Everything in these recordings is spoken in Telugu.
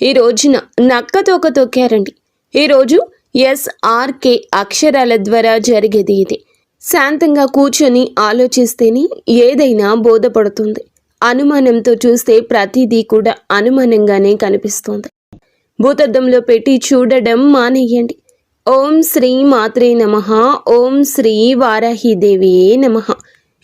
ఈ రోజున నక్కతోక తొక్కారండి. ఈరోజు SRK అక్షరాల ద్వారా జరిగేది ఇది. శాంతంగా కూర్చొని ఆలోచిస్తేనే ఏదైనా బోధపడుతుంది. అనుమానంతో చూస్తే ప్రతిదీ కూడా అనుమానంగానే కనిపిస్తుంది. భూతద్దంలో పెట్టి చూడడం మానేయండి. ఓం శ్రీ మాత్రే నమః. ఓం శ్రీ వారాహిదేవి నమః.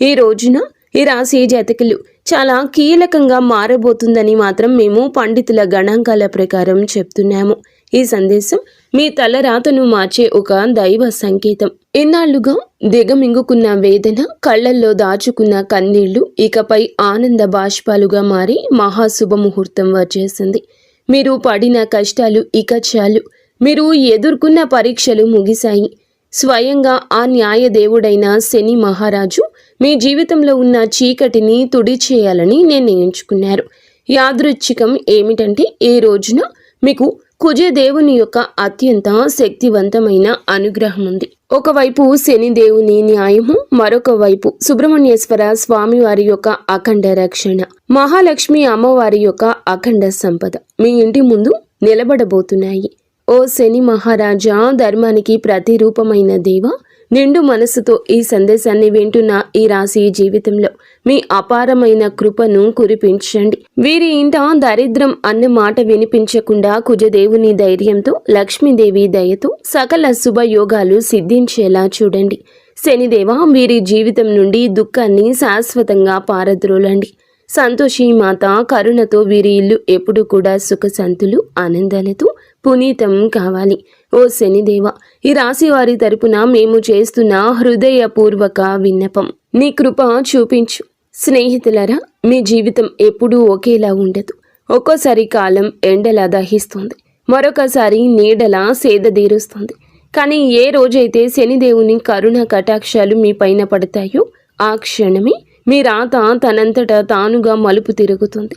ఈ రోజున ఈ రాశి జాతకులు చాలా కీలకంగా మారబోతుందని మాత్రం మేము పండితుల గణాంకాల ప్రకారం చెప్తున్నాము. ఈ సందేశం మీ తలరాతను మార్చే ఒక దైవ సంకేతం. ఇన్నాళ్లుగా దిగమింగుకున్న వేదన, కళ్లల్లో దాచుకున్న కన్నీళ్లు ఇకపై ఆనంద బాష్పాలుగా మారి మహాశుభముహూర్తం వచ్చేసింది. మీరు పడిన కష్టాలు ఇక చాలు. మీరు ఎదుర్కొన్న పరీక్షలు ముగిశాయి. స్వయంగా ఆ న్యాయదేవుడైన శని మహారాజు మీ జీవితంలో ఉన్న చీకటిని తుడిచేయాలని నిర్ణయించుకున్నారు. యాదృచ్ఛికం ఏమిటంటే ఈ రోజున మీకు కుజదేవుని యొక్క అత్యంత శక్తివంతమైన అనుగ్రహం ఉంది. ఒకవైపు శనిదేవుని న్యాయము, మరొక వైపు సుబ్రహ్మణ్యేశ్వర స్వామివారి యొక్క అఖండ రక్షణ, మహాలక్ష్మి అమ్మవారి యొక్క అఖండ సంపద మీ ఇంటి ముందు నిలబడబోతున్నాయి. ఓ శని మహారాజా, ధర్మానికి ప్రతిరూపమైన దేవ, నిండు మనసుతో ఈ సందేశాన్ని వింటున్న ఈ రాశి జీవితంలో మీ అపారమైన కృపను కురిపించండి. వీరి ఇంట దరిద్రం అన్న మాట వినిపించకుండా కుజదేవుని ధైర్యంతో, లక్ష్మీదేవి దయతో సకల శుభయోగాలు సిద్ధించేలా చూడండి. శనిదేవ, వీరి జీవితం నుండి దుఃఖాన్ని శాశ్వతంగా పారద్రోలండి. సంతోషి మాత కరుణతో వీరి ఇల్లు ఎప్పుడు కూడా సుఖశాంతులు ఆనందాలతో పునీతం కావాలి. ఓ శనిదేవ, ఈ రాశి వారి తరపున మేము చేస్తున్న హృదయపూర్వక విన్నపం, నీ కృప చూపించు. స్నేహితులరా, మీ జీవితం ఎప్పుడూ ఒకేలా ఉండదు. ఒక్కోసారి కాలం ఎండలా దహిస్తుంది, మరొకసారి నీడలా సేదదీరుస్తుంది. కానీ ఏ రోజైతే శనిదేవుని కరుణ కటాక్షాలు మీ పైన పడతాయో ఆ క్షణమే మీ రాత తనంతట తానుగా మలుపు తిరుగుతుంది.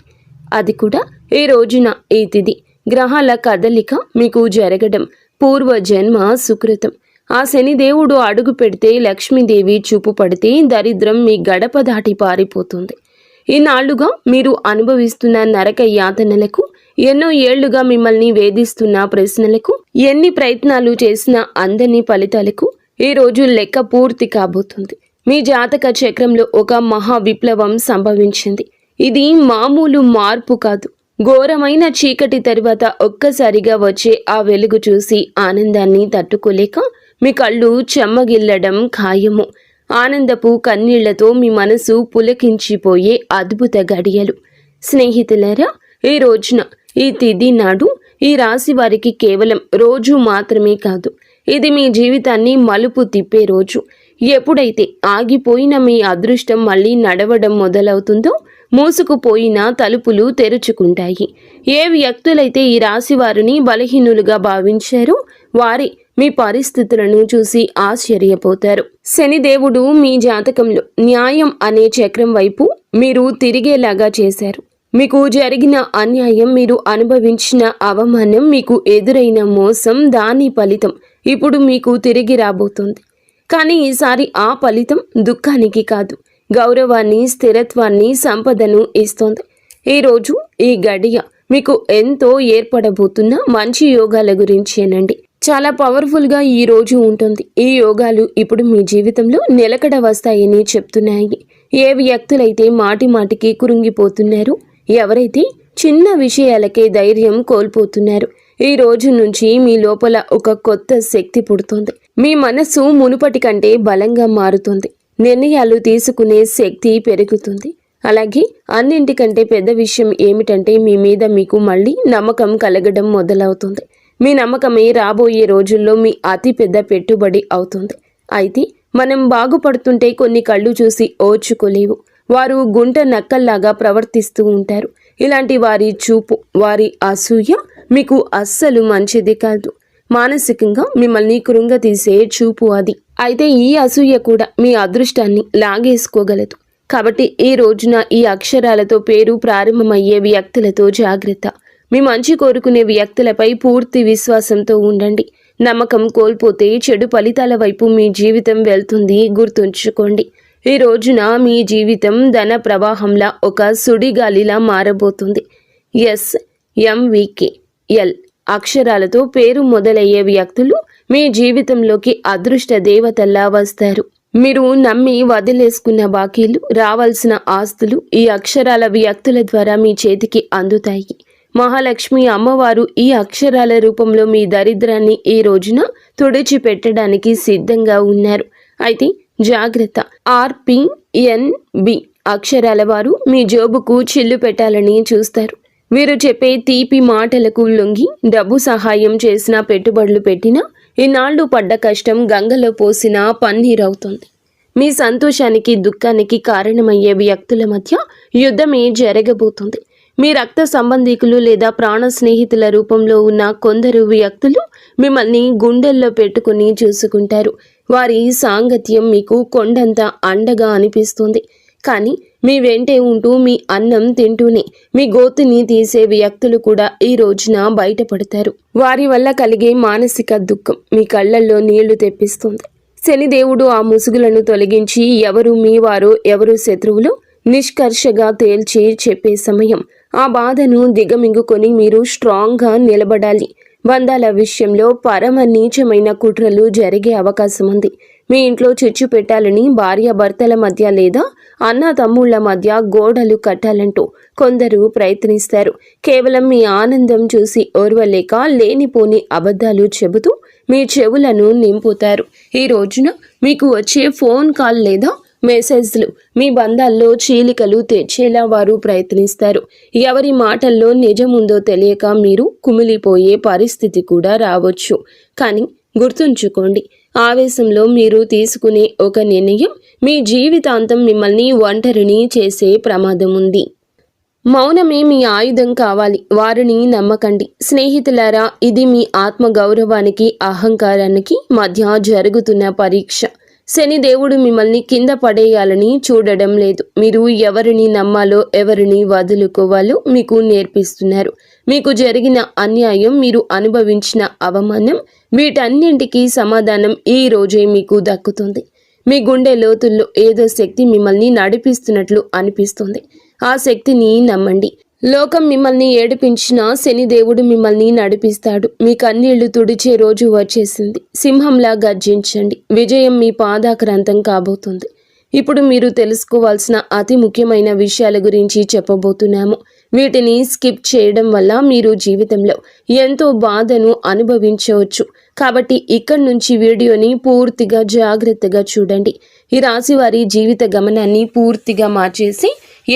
అది కూడా ఈ రోజున ఈ తిథి గ్రహాల కదలిక మీకు జరగడం పూర్వజన్మ సుకృతం. ఆ శనిదేవుడు అడుగు పెడితే, లక్ష్మీదేవి చూపు పడితే దరిద్రం మీ గడప దాటి పారిపోతుంది. ఈనాళ్లుగా మీరు అనుభవిస్తున్న నరక యాతనలకు, ఎన్నో ఏళ్లుగా మిమ్మల్ని వేధిస్తున్న ప్రశ్నలకు, ఎన్ని ప్రయత్నాలు చేసినా అందని ఫలితాలకు ఈ రోజు లెక్క పూర్తి కాబోతుంది. మీ జాతక చక్రంలో ఒక మహా విప్లవం సంభవించింది. ఇది మామూలు మార్పు కాదు. ఘోరమైన చీకటి తరువాత ఒక్కసారిగా వచ్చే ఆ వెలుగు చూసి ఆనందాన్ని తట్టుకోలేక మీ కళ్ళు చెమ్మగిల్లడం ఖాయము. ఆనందపు కన్నీళ్లతో మీ మనసు పులకించిపోయే అద్భుత గడియలు. స్నేహితులారా, ఈ రోజున ఈ తిథి నాడు ఈ రాశి వారికి కేవలం రోజు మాత్రమే కాదు, ఇది మీ జీవితాన్ని మలుపు తిప్పే రోజు. ఎప్పుడైతే ఆగిపోయిన మీ అదృష్టం మళ్ళీ నడవడం మొదలవుతుందో, మూసుకుపోయిన తలుపులు తెరుచుకుంటాయి. ఏ వ్యక్తులైతే ఈ రాశి వారిని బలహీనులుగా భావించారో వారి మీ పరిస్థితులను చూసి ఆశ్చర్యపోతారు. శనిదేవుడు మీ జాతకంలో న్యాయం అనే చక్రం వైపు మీరు తిరిగేలాగా చేశారు. మీకు జరిగిన అన్యాయం, మీరు అనుభవించిన అవమానం, మీకు ఎదురైన మోసం, దాని ఫలితం ఇప్పుడు మీకు తిరిగి రాబోతుంది. కానీ ఈసారి ఆ ఫలితం దుఃఖానికి కాదు, గౌరవాన్ని, స్థిరత్వాన్ని, సంపదను ఇస్తోంది. ఈరోజు ఈ గడియ మీకు ఎంతో ఏర్పడబోతున్న మంచి యోగాల గురించేనండి. చాలా పవర్ఫుల్గా ఈ రోజు ఉంటుంది. ఈ యోగాలు ఇప్పుడు మీ జీవితంలో నిలకడ వస్తాయని చెప్తున్నాయి. ఏ వ్యక్తులైతే మాటి మాటికి కురుంగిపోతున్నారు, ఎవరైతే చిన్న విషయాలకే ధైర్యం కోల్పోతున్నారు, ఈ రోజు నుంచి మీ లోపల ఒక కొత్త శక్తి పుడుతుంది. మీ మనసు మునుపటి కంటే బలంగా మారుతుంది. నిర్ణయాలు తీసుకునే శక్తి పెరుగుతుంది. అలాగే అన్నింటికంటే పెద్ద విషయం ఏమిటంటే మీ మీద మీకు మళ్ళీ నమ్మకం కలగడం మొదలవుతుంది. మీ నమ్మకమే రాబోయే రోజుల్లో మీ అతి పెద్ద పెట్టుబడి అవుతుంది. అయితే మనం బాగుపడుతుంటే కొన్ని కళ్ళు చూసి ఓర్చుకోలేవు. వారు గుంట నక్కల్లాగా ప్రవర్తిస్తూ ఉంటారు. ఇలాంటి వారి చూపు, వారి అసూయ మీకు అస్సలు మంచిది కాదు. మానసికంగా మిమ్మల్ని కృంగతీసే చూపు అది. అయితే ఈ అసూయ కూడా మీ అదృష్టాన్ని లాగేసుకోగలదు. కాబట్టి ఈ రోజున ఈ అక్షరాలతో పేరు ప్రారంభమయ్యే వ్యక్తులతో జాగ్రత్త. మీ మంచి కోరుకునే వ్యక్తులపై పూర్తి విశ్వాసంతో ఉండండి. నమ్మకం కోల్పోతే చెడు ఫలితాల వైపు మీ జీవితం వెళ్తుంది, గుర్తుంచుకోండి. ఈ రోజున మీ జీవితం ధన ప్రవాహంలా ఒక సుడిగాలిలా మారబోతుంది. MVK ఎల్ అక్షరాలతో పేరు మొదలయ్యే వ్యక్తులు మీ జీవితంలోకి అదృష్ట దేవతల్లా వస్తారు. మీరు నమ్మి వదిలేసుకున్న బాకీలు, రావాల్సిన ఆస్తులు ఈ అక్షరాల వ్యక్తుల ద్వారా మీ చేతికి అందుతాయి. మహాలక్ష్మి అమ్మవారు ఈ అక్షరాల రూపంలో మీ దరిద్రాన్ని ఈ రోజున తుడిచిపెట్టడానికి సిద్ధంగా ఉన్నారు. అయితే జాగ్రత్త, RPNB అక్షరాల వారు మీ జోబుకు చిల్లు పెట్టాలని చూస్తారు. వీరు చెప్పే తీపి మాటలకు లొంగి డబ్బు సహాయం చేసినా, పెట్టుబడులు పెట్టినా ఇన్నాళ్లు పడ్డ కష్టం గంగలో పోసిన పన్నీరవుతుంది. మీ సంతోషానికి, దుఃఖానికి కారణమయ్యే వ్యక్తుల మధ్య యుద్ధమే జరగబోతుంది. మీ రక్త సంబంధికులు లేదా ప్రాణ స్నేహితుల రూపంలో ఉన్న కొందరు వ్యక్తులు మిమ్మల్ని గుండెల్లో పెట్టుకుని చూసుకుంటారు. వారి సాంగత్యం మీకు కొండంత అండగా అనిపిస్తుంది. కానీ మీ వెంటే ఉంటూ మీ అన్నం తింటూనే మీ గోతిని తీసే వ్యక్తులు కూడా ఈ రోజున బయటపడతారు. వారి వల్ల కలిగే మానసిక దుఃఖం మీ కళ్ళల్లో నీళ్లు తెప్పిస్తుంది. శనిదేవుడు ఆ ముసుగులను తొలగించి ఎవరు మీ వారో, ఎవరు శత్రువులో నిష్కర్షగా తేల్చి చెప్పే సమయం. ఆ బాధను దిగమింగుకొని మీరు స్ట్రాంగ్గా నిలబడాలి. బంధాల విషయంలో పరమ నీచమైన కుట్రలు జరిగే అవకాశం ఉంది. మీ ఇంట్లో చిచ్చు పెట్టాలని భార్యాభర్తల మధ్య లేదా అన్న తమ్ముళ్ల మధ్య గోడలు కట్టాలంటూ కొందరు ప్రయత్నిస్తారు. కేవలం మీ ఆనందం చూసి ఓర్వలేక లేనిపోని అబద్ధాలు చెబుతూ మీ చెవులను నింపుతారు. ఈ రోజున మీకు వచ్చే ఫోన్ కాల్ లేదా మెసేజ్లు మీ బంధాల్లో చీలికలు తెచ్చేలా వారు ప్రయత్నిస్తారు. ఎవరి మాటల్లో నిజముందో తెలియక మీరు కుమిలిపోయే పరిస్థితి కూడా రావచ్చు. కానీ గుర్తుంచుకోండి, ఆవేశంలో మీరు తీసుకునే ఒక నిర్ణయం మీ జీవితాంతం మిమ్మల్ని ఒంటరిని చేసే ప్రమాదం ఉంది. మౌనమే మీ ఆయుధం కావాలి. వారిని నమ్మకండి. స్నేహితులారా, ఇది మీ ఆత్మ గౌరవానికి, అహంకారానికి మధ్య జరుగుతున్న పరీక్ష. శనిదేవుడు మిమ్మల్ని కింద పడేయాలని చూడడం లేదు. మీరు ఎవరిని నమ్మాలో, ఎవరిని వదులుకోవాలో మీకు నేర్పిస్తున్నారు. మీకు జరిగిన అన్యాయం, మీరు అనుభవించిన అవమానం, వీటన్నింటికీ సమాధానం ఈ రోజే మీకు దక్కుతుంది. మీ గుండె లోతుల్లో ఏదో శక్తి మిమ్మల్ని నడిపిస్తున్నట్లు అనిపిస్తుంది. ఆ శక్తిని నమ్మండి. లోకం మిమ్మల్ని ఏడిపించినా శనిదేవుడు మిమ్మల్ని నడిపిస్తాడు. మీ కన్నీళ్లు తుడిచే రోజు వచ్చేసింది. సింహంలా గర్జించండి. విజయం మీ పాదాక్రాంతం కాబోతుంది. ఇప్పుడు మీరు తెలుసుకోవాల్సిన అతి ముఖ్యమైన విషయాల గురించి చెప్పబోతున్నాము. వీటిని స్కిప్ చేయడం వల్ల మీరు జీవితంలో ఎంతో బాధను అనుభవించవచ్చు. కాబట్టి ఇక్కడి నుంచి వీడియోని పూర్తిగా జాగ్రత్తగా చూడండి. ఈ రాశి వారి జీవిత గమనాన్ని పూర్తిగా మార్చేసి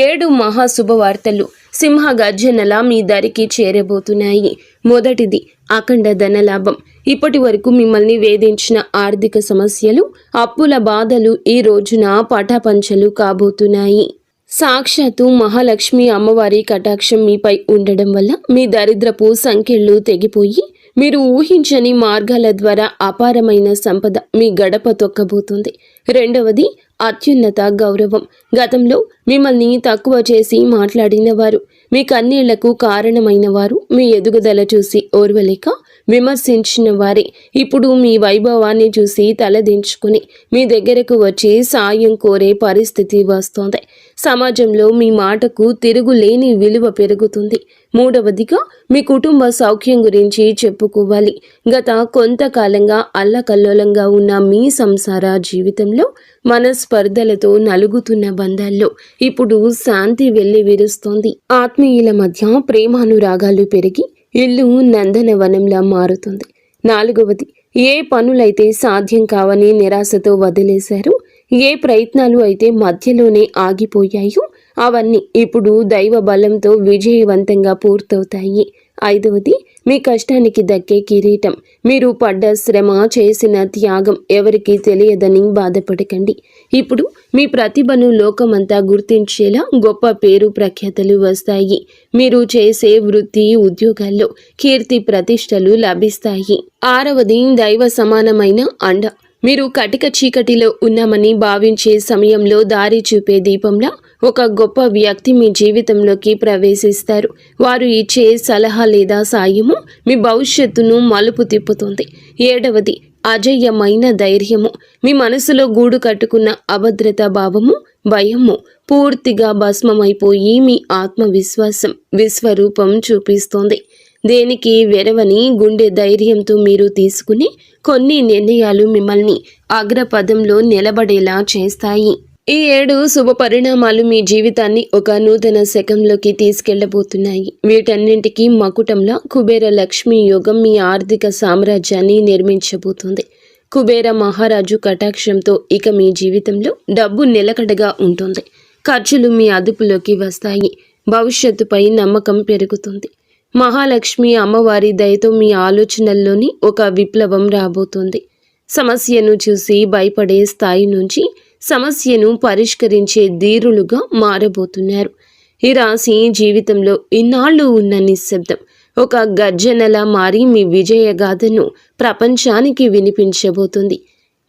7 మహాశుభవార్తలు సింహ గర్జనలా మీ దరికి చేరబోతున్నాయి. మొదటిది, అఖండ ధనలాభం. ఇప్పటి వరకు మిమ్మల్ని వేధించిన ఆర్థిక సమస్యలు, అప్పుల బాధలు ఈ రోజున పటాపంచలు కాబోతున్నాయి. సాక్షాత్తు మహాలక్ష్మి అమ్మవారి కటాక్షం మీపై ఉండడం వల్ల మీ దరిద్రపు సంఖ్యలు తెగిపోయి మీరు ఊహించని మార్గాల ద్వారా అపారమైన సంపద మీ గడప తొక్కబోతుంది. రెండవది, అత్యున్నత గౌరవం. గతంలో మిమ్మల్ని తక్కువ చేసి మాట్లాడిన వారు, మీ కన్నీళ్లకు కారణమైన వారు, మీ ఎదుగుదల చూసి ఓర్వలేక విమర్శించిన వారే ఇప్పుడు మీ వైభవాన్ని చూసి తలదించుకుని మీ దగ్గరకు వచ్చి సాయం కోరే పరిస్థితి వస్తోంది. సమాజంలో మీ మాటకు తిరుగులేని విలువ పెరుగుతుంది. మూడవదిగా, మీ కుటుంబ సౌఖ్యం గురించి చెప్పుకోవాలి. గత కొంతకాలంగా అల్లకల్లోలంగా ఉన్న మీ సంసార జీవితంలో మనస్పర్ధలతో నలుగుతున్న బంధాల్లో ఇప్పుడు శాంతి వెళ్లి విరుస్తోంది. ఆత్మీయుల మధ్య ప్రేమానురాగాలు పెరిగి ఇల్లు నందనవనంలా మారుతుంది. నాలుగవది, ఏ పనులైతే సాధ్యం కావని నిరాశతో వదిలేశారో, ఏ ప్రయత్నాలు అయితే మధ్యలోనే ఆగిపోయాయో అవన్నీ ఇప్పుడు దైవ బలంతో విజయవంతంగా పూర్తవుతాయి. ఐదవది, మీ కష్టానికి దక్కే కిరీటం. మీరు పడ్డ శ్రమ, చేసిన త్యాగం ఎవరికీ తెలియదని బాధపడకండి. ఇప్పుడు మీ ప్రతిభను లోకమంతా గుర్తించేలా గొప్ప పేరు ప్రఖ్యాతలు వస్తాయి. మీరు చేసే వృత్తి, ఉద్యోగాల్లో కీర్తి ప్రతిష్టలు లభిస్తాయి. ఆరవది, దైవ సమానమైన అండ. మీరు కటిక చీకటిలో ఉన్నామని భావించే సమయంలో దారి చూపే దీపంలా ఒక గొప్ప వ్యక్తి మీ జీవితంలోకి ప్రవేశిస్తారు. వారు ఇచ్చే సలహా లేదా సాయము మీ భవిష్యత్తును మలుపు తిప్పుతుంది. ఏడవది, అజయ్యమైన ధైర్యము. మీ మనసులో గూడు కట్టుకున్న అభద్రతా భావము, భయము పూర్తిగా భస్మమైపోయి మీ ఆత్మవిశ్వాసం విశ్వరూపం చూపిస్తోంది. దేనికి వెరవని గుండె ధైర్యంతో మీరు తీసుకునే కొన్ని నిర్ణయాలు మిమ్మల్ని అగ్రపదంలో నిలబడేలా చేస్తాయి. ఈ 7 శుభ పరిణామాలు మీ జీవితాన్ని ఒక నూతన శకంలోకి తీసుకెళ్లబోతున్నాయి. వీటన్నింటికీ మకుటంలా కుబేర లక్ష్మీ యోగం మీ ఆర్థిక సామ్రాజ్యాన్ని నిర్మించబోతుంది. కుబేర మహారాజు కటాక్షంతో ఇక మీ జీవితంలో డబ్బు నిలకడగా ఉంటుంది. ఖర్చులు మీ అదుపులోకి వస్తాయి. భవిష్యత్తుపై నమ్మకం పెరుగుతుంది. మహాలక్ష్మి అమ్మవారి దయతో మీ ఆలోచనల్లోని ఒక విప్లవం రాబోతుంది. సమస్యను చూసి భయపడే స్థాయి నుంచి సమస్యను పరిష్కరించే ధీరులుగా మారబోతున్నారు. ఈ రాశి జీవితంలో ఇన్నాళ్ళు ఉన్న నిశ్శబ్దం ఒక గర్జనలా మారి మీ విజయగాథను ప్రపంచానికి వినిపించబోతుంది.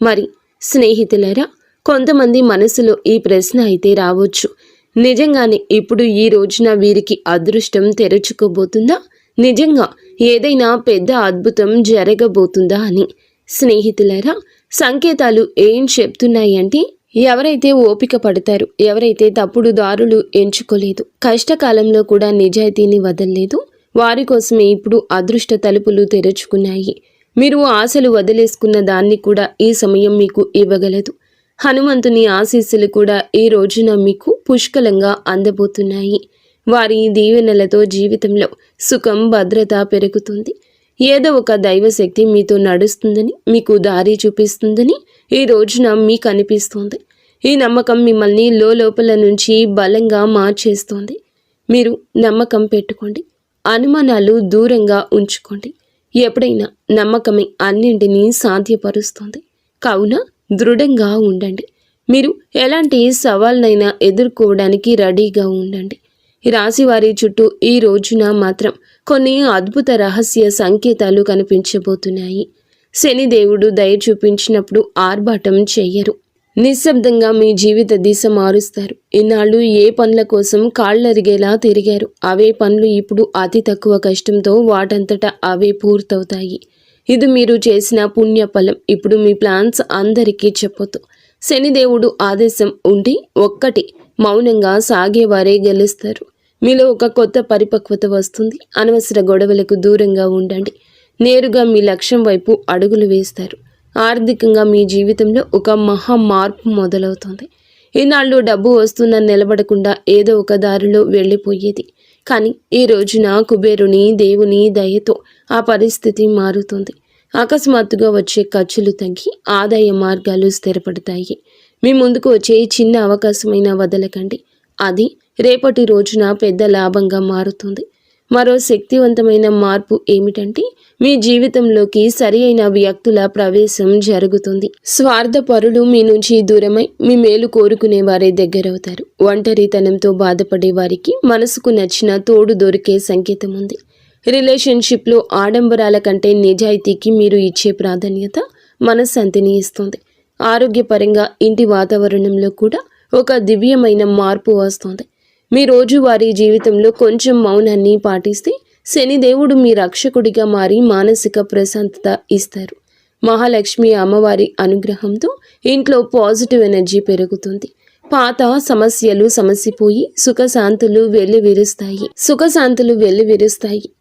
మరి స్నేహితులారా, కొంతమంది మనసులో ఈ ప్రశ్న అయితే రావచ్చు, నిజంగానే ఇప్పుడు ఈ రోజున వీరికి అదృష్టం తెరుచుకోబోతుందా? నిజంగా ఏదైనా పెద్ద అద్భుతం జరగబోతుందా అని. స్నేహితులారా, సంకేతాలు ఏం చెప్తున్నాయంటే, ఎవరైతే ఓపిక పడతారు, ఎవరైతే తప్పుడు దారులు ఎంచుకోలేదు, కష్టకాలంలో కూడా నిజాయితీని వదలలేదు, వారి కోసమే ఇప్పుడు అదృష్ట తలుపులు తెరుచుకున్నాయి. మీరు ఆశలు వదిలేసుకున్న దాన్ని కూడా ఈ సమయం మీకు ఇవ్వగలదు. హనుమంతుని ఆశీస్సులు కూడా ఈ రోజున మీకు పుష్కలంగా అందబోతున్నాయి. వారి దీవెనలతో జీవితంలో సుఖం, భద్రత పెరుగుతుంది. ఏదో ఒక దైవశక్తి మీతో నడుస్తుందని, మీకు దారి చూపిస్తుందని ఈ రోజున మీకు అనిపిస్తుంది. ఈ నమ్మకం మిమ్మల్ని లోపల నుంచి బలంగా మార్చేస్తుంది. మీరు నమ్మకం పెట్టుకోండి. అనుమానాలు దూరంగా ఉంచుకోండి. ఎప్పుడైనా నమ్మకమే అన్నింటినీ సాధ్యపరుస్తుంది. కావున దృఢంగా ఉండండి. మీరు ఎలాంటి సవాళ్ళనైనా ఎదుర్కోవడానికి రెడీగా ఉండండి. ఈ రాశి వారి చుట్టూ ఈ రోజున మాత్రం కొన్ని అద్భుత రహస్య సంకేతాలు కనిపించబోతున్నాయి. శనిదేవుడు దయ చూపించినప్పుడు ఆర్భాటం చెయ్యరు. నిశ్శబ్దంగా మీ జీవిత దిశ మారుస్తారు. ఇన్నాళ్ళు ఏ పనుల కోసం కాళ్ళరిగేలా తిరిగారు, అవే పనులు ఇప్పుడు అతి తక్కువ కష్టంతో వాటంతటా అవే పూర్తవుతాయి. ఇది మీరు చేసిన పుణ్యఫలం. ఇప్పుడు మీ ప్లాన్స్ అందరికీ చెప్పొద్దు. శనిదేవుడు ఆదేశం ఉండి ఒక్కటి మౌనంగా సాగేవారే గెలుస్తారు. మీలో ఒక కొత్త పరిపక్వత వస్తుంది. అనవసర గొడవలకు దూరంగా ఉండండి. నేరుగా మీ లక్ష్యం వైపు అడుగులు వేస్తారు. ఆర్థికంగా మీ జీవితంలో ఒక మహా మార్పు మొదలవుతుంది. ఈనాళ్ళు డబ్బు వస్తున్న నిలబడకుండా ఏదో ఒక దారిలో వెళ్ళిపోయేది. కానీ ఈ రోజున కుబేరుని దేవుని దయతో ఆ పరిస్థితి మారుతుంది. అకస్మాత్తుగా వచ్చే ఖర్చులు తగ్గి ఆదాయ మార్గాలు స్థిరపడతాయి. మీ ముందుకు వచ్చే చిన్న అవకాశమైనా వదలకండి. అది రేపటి రోజున పెద్ద లాభంగా మారుతుంది. మరో శక్తివంతమైన మార్పు ఏమిటంటే, మీ జీవితంలోకి సరి అయిన వ్యక్తుల ప్రవేశం జరుగుతుంది. స్వార్థపరులు మీ నుంచి దూరమై మీ మేలు కోరుకునే వారే దగ్గరవుతారు. ఒంటరితనంతో బాధపడే వారికి మనసుకు నచ్చిన తోడు దొరికే సంకేతం ఉంది. రిలేషన్షిప్లో ఆడంబరాల కంటే నిజాయితీకి మీరు ఇచ్చే ప్రాధాన్యత మనశ్శాంతిని ఇస్తుంది. ఆరోగ్యపరంగా ఇంటి వాతావరణంలో కూడా ఒక దివ్యమైన మార్పు వస్తుంది. మీ రోజువారీ జీవితంలో కొంచెం మౌనాన్ని పాటిస్తే శనిదేవుడు మీ రక్షకుడిగా మారి మానసిక ప్రశాంతత ఇస్తారు. మహాలక్ష్మి అమ్మవారి అనుగ్రహంతో ఇంట్లో పాజిటివ్ ఎనర్జీ పెరుగుతుంది. పాత సమస్యలు సమసిపోయి సుఖశాంతులు వెల్లివిరుస్తాయి.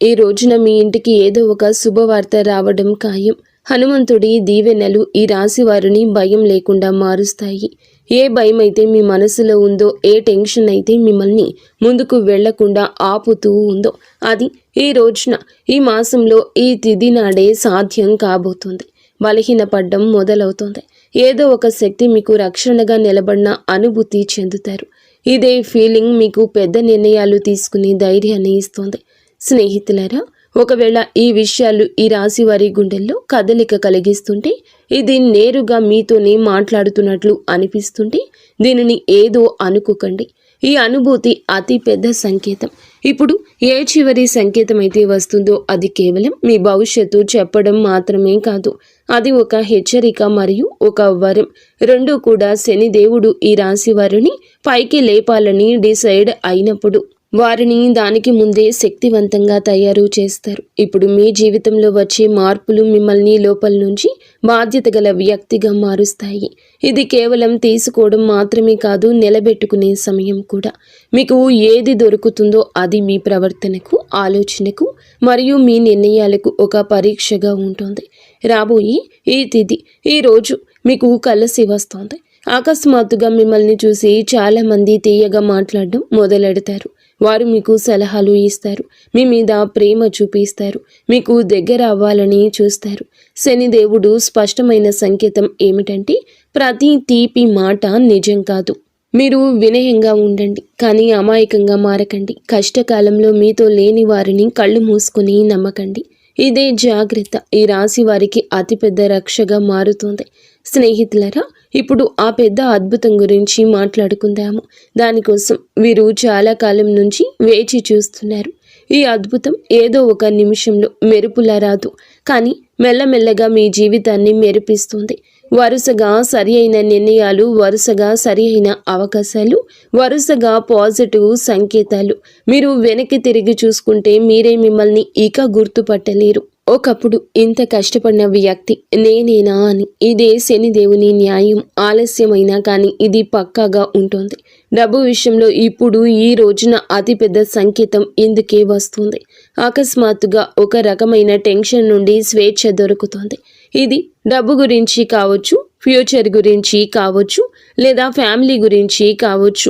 ఈ రోజున మీ ఇంటికి ఏదో ఒక శుభవార్త రావడం ఖాయం. హనుమంతుడి దీవెనలు ఈ రాశి వారిని భయం లేకుండా మారుస్తాయి. ఏ భయం అయితే మీ మనసులో ఉందో, ఏ టెన్షన్ అయితే మిమ్మల్ని ముందుకు వెళ్లకుండా ఆపుతూ ఉందో, అది ఈ రోజున, ఈ మాసంలో, ఈ తిథి నాడే సాధ్యం కాబోతుంది. బలహీనపడ్డం మొదలవుతుంది. ఏదో ఒక శక్తి మీకు రక్షణగా నిలబడిన అనుభూతి చెందుతారు. ఇదే ఫీలింగ్ మీకు పెద్ద నిర్ణయాలు తీసుకునే ధైర్యాన్ని ఇస్తుంది. స్నేహితులారా, ఒకవేళ ఈ విషయాలు ఈ రాశి వారి గుండెల్లో కదలిక కలిగిస్తుంటే, ఇది నేరుగా మీతోనే మాట్లాడుతున్నట్లు అనిపిస్తుంటే దీనిని ఏదో అనుకోకండి. ఈ అనుభూతి అతి పెద్ద సంకేతం. ఇప్పుడు ఏ చివరి సంకేతం అయితే వస్తుందో అది కేవలం మీ భవిష్యత్తు చెప్పడం మాత్రమే కాదు. అది ఒక హెచ్చరిక మరియు ఒక వరం. రెండూ కూడా శనిదేవుడు ఈ రాశి వారిని పైకి లేపాలని డిసైడ్ అయినప్పుడు వారిని దానికి ముందే శక్తివంతంగా తయారు చేస్తారు. ఇప్పుడు మీ జీవితంలో వచ్చే మార్పులు మిమ్మల్ని లోపల నుంచి బాధ్యత గల వ్యక్తిగా మారుస్తాయి. ఇది కేవలం తీసుకోవడం మాత్రమే కాదు, నిలబెట్టుకునే సమయం కూడా. మీకు ఏది దొరుకుతుందో అది మీ ప్రవర్తనకు, ఆలోచనకు మరియు మీ నిర్ణయాలకు ఒక పరీక్షగా ఉంటుంది. రాబోయే ఈ తిథి, ఈ రోజు మీకు కలిసి వస్తుంది. అకస్మాత్తుగా మిమ్మల్ని చూసి చాలామంది తీయగా మాట్లాడడం మొదలెడతారు. వారు మీకు సలహాలు ఇస్తారు, మీ మీద ప్రేమ చూపిస్తారు, మీకు దగ్గర అవ్వాలని చూస్తారు. శనిదేవుడు స్పష్టమైన సంకేతం ఏమిటంటే, ప్రతి తీపి మాట నిజం కాదు. మీరు వినయంగా ఉండండి, కానీ అమాయకంగా మారకండి. కష్టకాలంలో మీతో లేని వారిని కళ్ళు మూసుకుని నమ్మకండి. ఇదే జాగ్రత్త ఈ రాశి వారికి అతిపెద్ద రక్షగా మారుతుంది. స్నేహితులరా, ఇప్పుడు ఆ పెద్ద అద్భుతం గురించి మాట్లాడుకుందాము. దానికోసం వీరు చాలా కాలం నుంచి వేచి చూస్తున్నారు. ఈ అద్భుతం ఏదో ఒక నిమిషంలో మెరుపులా రాదు, కానీ మెల్లమెల్లగా మీ జీవితాన్ని మెరిపిస్తుంది. వరుసగా సరి అయిన నిర్ణయాలు, వరుసగా సరి అయిన అవకాశాలు, వరుసగా పాజిటివ్ సంకేతాలు. మీరు వెనక్కి తిరిగి చూసుకుంటే మీరే మిమ్మల్ని ఇక గుర్తుపట్టలేరు. ఒకప్పుడు ఇంత కష్టపడిన వ్యక్తి నేనేనా అని. ఇదే శనిదేవుని న్యాయం. ఆలస్యమైనా కానీ ఇది పక్కాగా ఉంటుంది. డబ్బు విషయంలో ఇప్పుడు ఈ రోజున అతిపెద్ద సంకేతం ఇందుకే వస్తుంది. అకస్మాత్తుగా ఒక రకమైన టెన్షన్ నుండి స్వేచ్ఛ దొరుకుతుంది. ఇది డబ్బు గురించి కావచ్చు, ఫ్యూచర్ గురించి కావచ్చు, లేదా ఫ్యామిలీ గురించి కావచ్చు.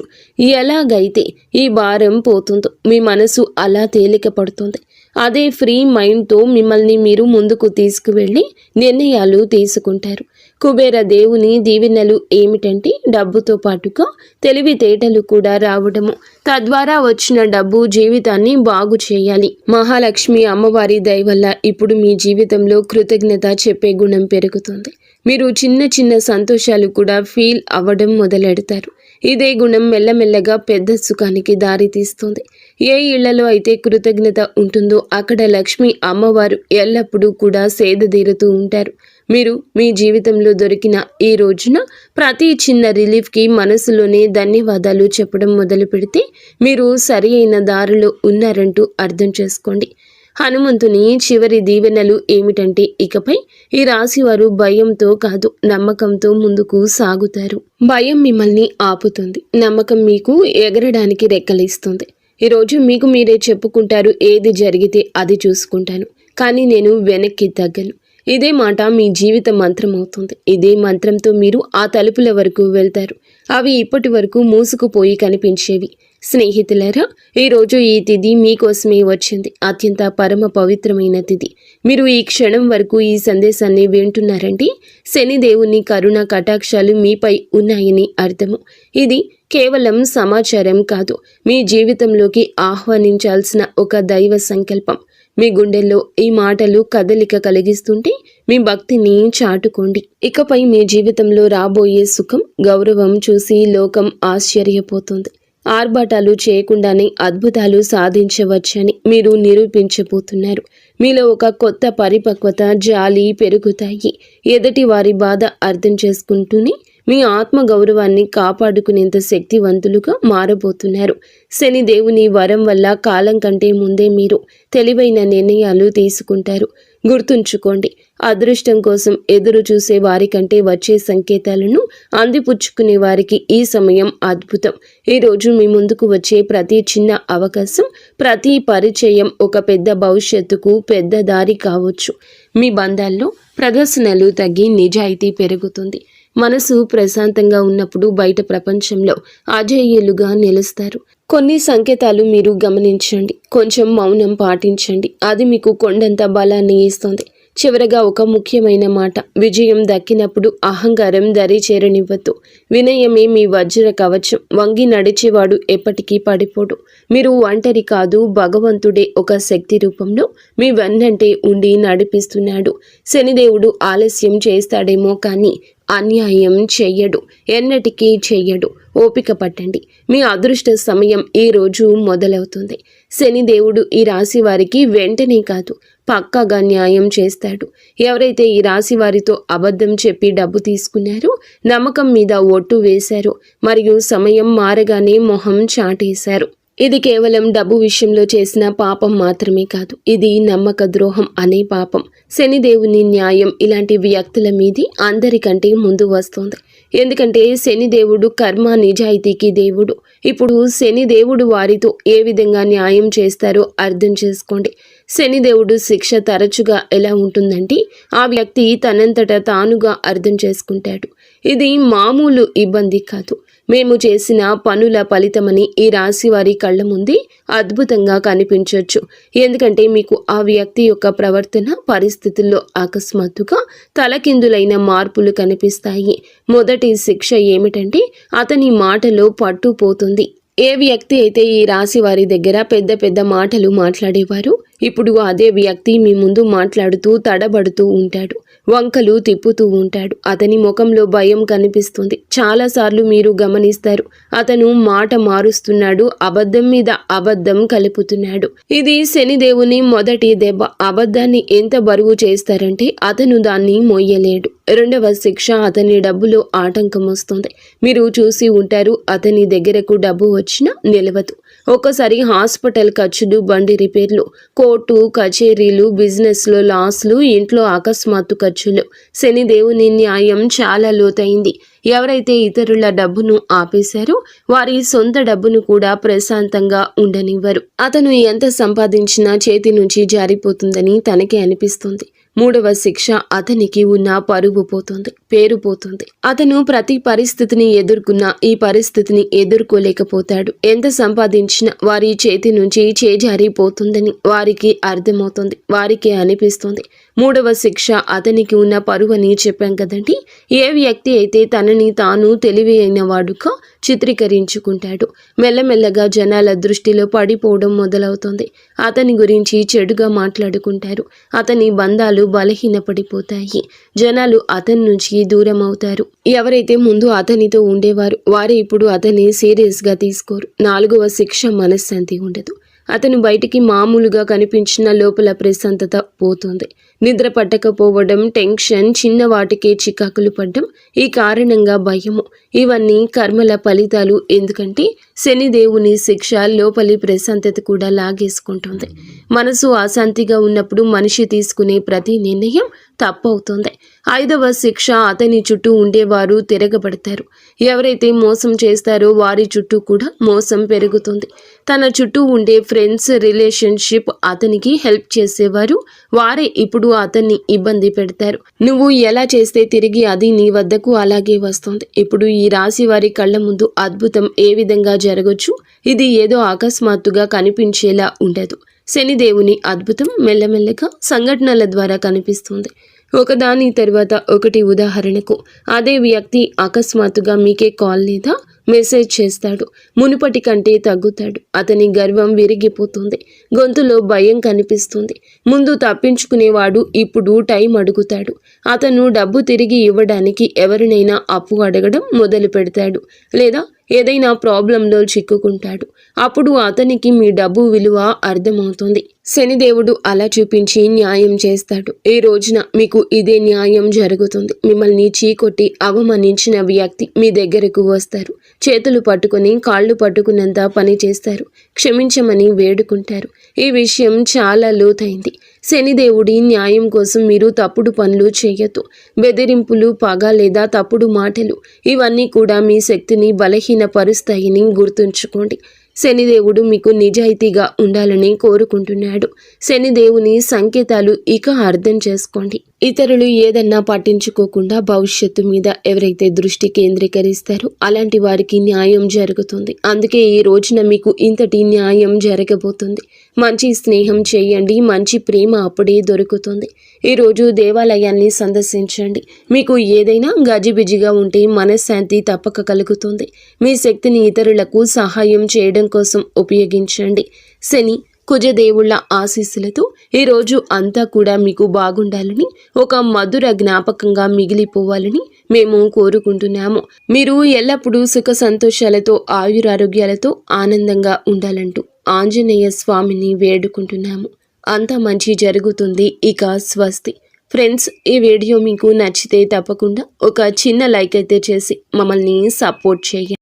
ఎలాగైతే ఈ భారం పోతుందో మీ మనసు అలా తేలిక పడుతుంది. అదే ఫ్రీ మైండ్తో మిమ్మల్ని మీరు ముందుకు తీసుకువెళ్ళి నిర్ణయాలు తీసుకుంటారు. కుబేర దేవుని దీవెనలు ఏమిటంటే, డబ్బుతో పాటుగా తెలివితేటలు కూడా రావడము. తద్వారా వచ్చిన డబ్బు జీవితాన్ని బాగు చేయాలి. మహాలక్ష్మి అమ్మవారి దయ వల్ల ఇప్పుడు మీ జీవితంలో కృతజ్ఞత చెప్పే గుణం పెరుగుతుంది. మీరు చిన్న చిన్న సంతోషాలు కూడా ఫీల్ అవ్వడం మొదలెడతారు. ఇదే గుణం మెల్లమెల్లగా పెద్ద సుఖానికి దారితీస్తుంది. ఏ ఇళ్లలో అయితే కృతజ్ఞత ఉంటుందో అక్కడ లక్ష్మి అమ్మవారు ఎల్లప్పుడూ కూడా సేదతీరుతూ ఉంటారు. మీరు మీ జీవితంలో దొరికిన ఈ రోజున ప్రతి చిన్న రిలీఫ్కి మనసులోనే ధన్యవాదాలు చెప్పడం మొదలు పెడితే మీరు సరి అయిన దారిలో ఉన్నారంటూ అర్థం చేసుకోండి. హనుమంతుని చివరి దీవెనలు ఏమిటంటే, ఇకపై ఈ రాశివారు భయంతో కాదు, నమ్మకంతో ముందుకు సాగుతారు. భయం మిమ్మల్ని ఆపుతుంది, నమ్మకం మీకు ఎగరడానికి రెక్కలిస్తుంది. ఈరోజు మీకు మీరే చెప్పుకుంటారు, ఏది జరిగితే అది చూసుకుంటాను, కానీ నేను వెనక్కి తగ్గను. ఇదే మాట మీ జీవిత మంత్రం అవుతుంది. ఇదే మంత్రంతో మీరు ఆ తలుపుల వరకు వెళ్తారు. అవి ఇప్పటి వరకు మూసుకుపోయి కనిపించేవి. స్నేహితులారా, ఈరోజు ఈ తిథి మీకోసమే వచ్చింది. అత్యంత పరమ పవిత్రమైన తిథి. మీరు ఈ క్షణం వరకు ఈ సందేశాన్ని వింటున్నారంటే శనిదేవుని కరుణ కటాక్షాలు మీపై ఉన్నాయని అర్థము. ఇది కేవలం సమాచారం కాదు, మీ జీవితంలోకి ఆహ్వానించాల్సిన ఒక దైవ సంకల్పం. మీ గుండెల్లో ఈ మాటలు కదలిక కలిగిస్తుంటే మీ భక్తిని చాటుకోండి. ఇకపై మీ జీవితంలో రాబోయే సుఖం, గౌరవం చూసి లోకం ఆశ్చర్యపోతుంది. ఆర్భాటాలు చేయకుండానే అద్భుతాలు సాధించవచ్చని మీరు నిరూపించబోతున్నారు. మీలో ఒక కొత్త పరిపక్వత, జాలి పెరుగుతాయి. ఎదుటి వారి బాధ అర్థం చేసుకుంటూనే మీ ఆత్మ గౌరవాన్ని కాపాడుకునేంత శక్తివంతులుగా మారబోతున్నారు. శని దేవుని వరం వల్ల కాలం కంటే ముందే మీరు తెలివైన నిర్ణయాలు తీసుకుంటారు. గుర్తుంచుకోండి, అదృష్టం కోసం ఎదురు చూసే వారికంటే వచ్చే సంకేతాలను అందిపుచ్చుకునే వారికి ఈ సమయం అద్భుతం. ఈరోజు మీ ముందుకు వచ్చే ప్రతి చిన్న అవకాశం, ప్రతి పరిచయం ఒక పెద్ద భవిష్యత్తుకు పెద్ద దారి కావచ్చు. మీ బంధాల్లో ప్రదర్శనలు తగ్గి నిజాయితీ పెరుగుతుంది. మనసు ప్రశాంతంగా ఉన్నప్పుడు బయట ప్రపంచంలో అజేయులుగా నిలుస్తారు. కొన్ని సంకేతాలు మీరు గమనించండి, కొంచెం మౌనం పాటించండి. అది మీకు కొండంత బలాన్ని ఇస్తుంది. చివరగా ఒక ముఖ్యమైన మాట, విజయం దక్కినప్పుడు అహంకారం దరి చేరనివ్వద్దు. వినయమే మీ వజ్ర కవచం. వంగి నడిచేవాడు ఎప్పటికీ పడిపోడు. మీరు ఒంటరి కాదు, భగవంతుడే ఒక శక్తి రూపంలో మీ వెన్నంటే ఉండి నడిపిస్తున్నాడు. శనిదేవుడు ఆలస్యం చేస్తాడేమో కానీ అన్యాయం చెయ్యడు, ఎన్నటికీ చెయ్యడు. ఓపిక పట్టండి, మీ అదృష్ట సమయం ఈ రోజు మొదలవుతుంది. శనిదేవుడు ఈ రాశి వారికి వెంటనే కాదు, పక్కాగా న్యాయం చేస్తాడు. ఎవరైతే ఈ రాశి వారితో అబద్ధం చెప్పి డబ్బు తీసుకున్నారో, నమ్మకం మీద ఒట్టు వేశారో, మరియు సమయం మారగానే మొహం చాటేశారు, ఇది కేవలం డబ్బు విషయంలో చేసిన పాపం మాత్రమే కాదు, ఇది నమ్మక ద్రోహం అనే పాపం. శనిదేవుని న్యాయం ఇలాంటి వ్యక్తుల మీది అందరికంటే ముందు వస్తుంది. ఎందుకంటే శనిదేవుడు కర్మ నిజాయితీకి దేవుడు. ఇప్పుడు శనిదేవుడు వారితో ఏ విధంగా న్యాయం చేస్తారో అర్థం చేసుకోండి. శనిదేవుడు శిక్ష తరచుగా ఎలా ఉంటుందంటే ఆ వ్యక్తి తనంతట తానుగా అర్థం చేసుకుంటాడు. ఇది మామూలు ఇబ్బంది కాదు, మేము చేసిన పనుల ఫలితమని ఈ రాశి వారి కళ్ళ ముందే అద్భుతంగా కనిపించవచ్చు. ఎందుకంటే మీకు ఆ వ్యక్తి యొక్క ప్రవర్తన పరిస్థితుల్లో అకస్మాత్తుగా తలకిందులైన మార్పులు కనిపిస్తాయి. మొదటి శిక్ష ఏమిటంటే అతని మాటలో పట్టుపోతుంది. ఏ వ్యక్తి అయితే ఈ రాశి వారి దగ్గర పెద్ద పెద్ద మాటలు మాట్లాడేవారు, ఇప్పుడు అదే వ్యక్తి మీ ముందు మాట్లాడుతూ తడబడుతూ ఉంటాడు, వంకలు తిప్పుతూ ఉంటాడు. అతని ముఖంలో భయం కనిపిస్తుంది. చాలాసార్లు మీరు గమనిస్తారు, అతను మాట మారుస్తున్నాడు, అబద్ధం మీద అబద్ధం కలుపుతున్నాడు. ఇది శనిదేవుని మొదటి దెబ్బ. అబద్ధాన్ని ఎంత బరువు చేస్తారంటే అతను దాన్ని మోయలేడు. రెండవ శిక్ష, అతని డబ్బులో ఆటంకం వస్తుంది. మీరు చూసి ఉంటారు, అతని దగ్గరకు డబ్బు వచ్చినా నిలవదు. ఒక్కసారి హాస్పిటల్ ఖర్చులు, బండి రిపేర్లు, కోర్టు కచేరీలు, బిజినెస్లో లాస్లు, ఇంట్లో అకస్మాత్తు ఖర్చులు. శనిదేవుని న్యాయం చాలా లోతైంది. ఎవరైతే ఇతరుల డబ్బును ఆపేశారో వారి సొంత డబ్బును కూడా ప్రశాంతంగా ఉండనివ్వరు. అతను ఎంత సంపాదించినా చేతి నుంచి జారిపోతుందని తనకే అనిపిస్తుంది. మూడవ శిక్ష, అతనికి ఉన్న పరువు పోతుంది, పేరు పోతుంది. అతను ప్రతి పరిస్థితిని ఎదుర్కొన్నా ఈ పరిస్థితిని ఎదుర్కోలేకపోతాడు. ఎంత సంపాదించినా వారి చేతి నుంచి చేజారిపోతుందని వారికి అర్థమవుతుంది, వారికి అనిపిస్తుంది. మూడవ శిక్ష, అతనికి ఉన్న పరువు అని చెప్పాం కదండి. ఏ వ్యక్తి అయితే తనని తాను తెలివైన వాడుగా చిత్రీకరించుకుంటాడు, మెల్లమెల్లగా జనాల దృష్టిలో పడిపోవడం మొదలవుతుంది. అతని గురించి చెడుగా మాట్లాడుకుంటారు. అతని బంధాలు బలహీనపడిపోతాయి. జనాలు అతని నుంచి దూరం అవుతారు. ఎవరైతే ముందు అతనితో ఉండేవారు వారే ఇప్పుడు అతన్ని సీరియస్గా తీసుకోరు. నాలుగవ శిక్ష, మనశ్శాంతి ఉండదు. అతను బయటికి మామూలుగా కనిపించిన లోపల ప్రశాంతత పోతుంది. నిద్ర పట్టకపోవడం, టెన్షన్, చిన్న వాటికే చికాకులు పడ్డం, ఈ కారణంగా భయము, ఇవన్నీ కర్మల ఫలితాలు. ఎందుకంటే శనిదేవుని శిక్ష లోపలి ప్రశాంతత కూడా లాగేసుకుంటుంది. మనసు అశాంతిగా ఉన్నప్పుడు మనిషి తీసుకునే ప్రతి నిర్ణయం తప్పవుతుంది. ఐదవ శిక్ష, అతని చుట్టూ ఉండేవారు తిరగబడతారు. ఎవరైతే మోసం చేస్తారో వారి చుట్టూ కూడా మోసం పెరుగుతుంది. తన చుట్టూ ఉండే ఫ్రెండ్స్, రిలేషన్షిప్, అతనికి హెల్ప్ చేసేవారు వారే ఇప్పుడు అతన్ని ఇబ్బంది పెడతారు. నువ్వు ఎలా చేస్తే తిరిగి అది నీ వద్దకు అలాగే వస్తుంది. ఇప్పుడు ఈ రాశి వారి కళ్ళ ముందు అద్భుతం ఏ విధంగా జరగచ్చు, ఇది ఏదో అకస్మాత్తుగా కనిపించేలా ఉండదు. శనిదేవుని అద్భుతం మెల్లమెల్లగా సంఘటనల ద్వారా కనిపిస్తుంది, ఒకదాని తర్వాత ఒకటి. ఉదాహరణకు, అదే వ్యక్తి అకస్మాత్తుగా మీకే కాల్ లేదా మెసేజ్ చేస్తాడు. మునుపటి కంటే తగ్గుతాడు. అతని గర్వం విరిగిపోతుంది. గొంతులో భయం కనిపిస్తుంది. ముందు తప్పించుకునేవాడు ఇప్పుడు టైం అడుగుతాడు. అతను డబ్బు తిరిగి ఇవ్వడానికి ఎవరినైనా అప్పు అడగడం మొదలు పెడతాడు, లేదా ఏదైనా ప్రాబ్లంలో చిక్కుకుంటాడు. అప్పుడు అతనికి మీ డబ్బు విలువ అర్థమవుతుంది. శనిదేవుడు అలా చూపించి న్యాయం చేస్తాడు. ఈ రోజున మీకు ఇదే న్యాయం జరుగుతుంది. మిమ్మల్ని చీకొట్టి అవమానించిన వ్యక్తి మీ దగ్గరకు వస్తారు. చేతులు పట్టుకుని కాళ్ళు పట్టుకున్నంత పని చేస్తారు. క్షమించమని వేడుకుంటారు. ఈ విషయం చాలా లోతైంది. శనిదేవుడి న్యాయం కోసం మీరు తప్పుడు పనులు చేయొద్దు. బెదిరింపులు, పగ లేదా తప్పుడు మాటలు, ఇవన్నీ కూడా మీ శక్తిని బలహీనపరుస్తాయని గుర్తుంచుకోండి. శనిదేవుడు మీకు నిజాయితీగా ఉండాలని కోరుకుంటున్నాడు. శనిదేవుని సంకేతాలు ఇక అర్థం చేసుకోండి. ఇతరులు ఏదన్నా పట్టించుకోకుండా భవిష్యత్తు మీద ఎవరైతే దృష్టి కేంద్రీకరిస్తారో అలాంటి వారికి న్యాయం జరుగుతుంది. అందుకే ఈ రోజున మీకు ఇంతటి న్యాయం జరగబోతుంది. మంచి స్నేహం చేయండి, మంచి ప్రేమ అప్పుడే దొరుకుతుంది. ఈరోజు దేవాలయాన్ని సందర్శించండి. మీకు ఏదైనా గజిబిజిగా ఉంటే మనశ్శాంతి తప్పక కలుగుతుంది. మీ శక్తిని ఇతరులకు సహాయం చేయడం కోసం ఉపయోగించండి. శని, కుజదేవుళ్ల ఆశీస్సులతో ఈరోజు అంతా కూడా మీకు బాగుండాలని, ఒక మధుర జ్ఞాపకంగా మిగిలిపోవాలని మేము కోరుకుంటున్నాము. మీరు ఎల్లప్పుడూ సుఖ సంతోషాలతో, ఆయురారోగ్యాలతో ఆనందంగా ఉండాలంటూ ఆంజనేయ స్వామిని వేడుకుంటున్నాము. అంతా మంచి జరుగుతుంది. ఇక స్వస్తి. ఫ్రెండ్స్, ఈ వీడియో మీకు నచ్చితే తప్పకుండా ఒక చిన్న లైక్ అయితే చేసి మమ్మల్ని సపోర్ట్ చేయండి.